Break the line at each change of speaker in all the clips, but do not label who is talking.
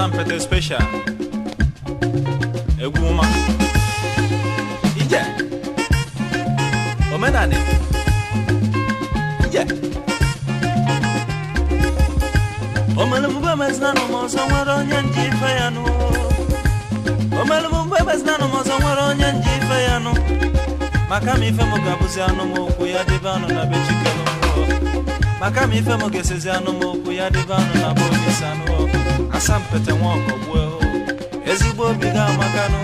Asampete special Eguma Ije Omenani Ije Omelumba mesnano mosawaro nyanji fayano Omelumba mesnano mosawaro nyanji fayano Makami femo gabuziano moku ya divano na bechikelo Makami femo geseziano moku ya divano na bobisano Asampete mwoko bweo Ezigbo biga makano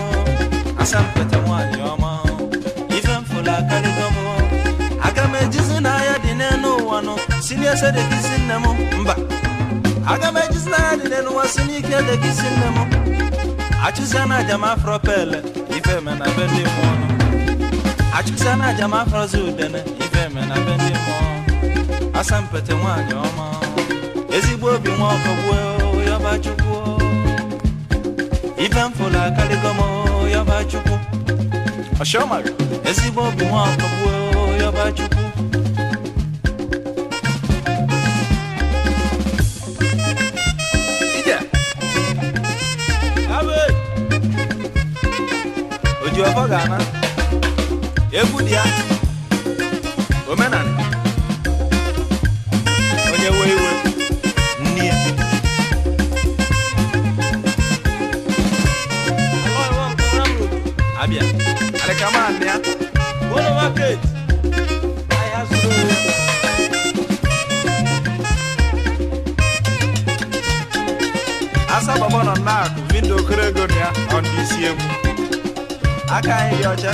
Asampete mwani oma Ifem fula kaligomo Agame jizina ya dineno wano Sinia sede kisinemo Mba Agame jizina ya dineno wa sinike de kisinemo Achuzana jama fropele Ifeme na bendi mwono Achuzana jama frozudene Ifeme na bendi mwono Asampete mwani oma Ezigbo bi mwoko bweo Yaba chukwo Ifem fula kaligomo Yaba chukwo Oshomaru Ezigbo bi mwoko bweo Yaba chukwo Ije Abe Oji ofo gana Egwu dia Omenani Onye weiwe Nnie Abia Alekama ania Bono market Ayasuro Asa baba no na window krego nia on this year Aka ndi ocha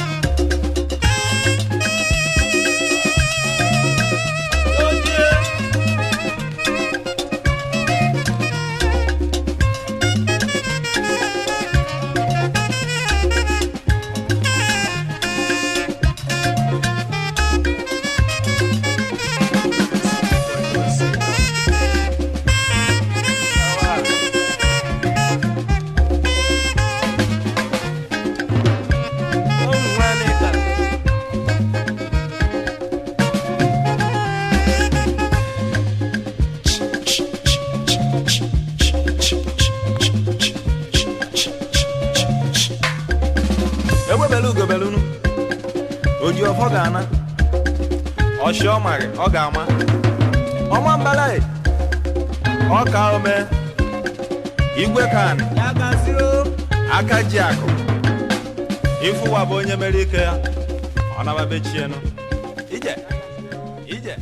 Belunu Oji ofo gana Oshomari ogama Oma mbalae Oka ome Igwe kan Yagaziro Akajiako Ifu wabo onye merike ya Ona babechieno Ije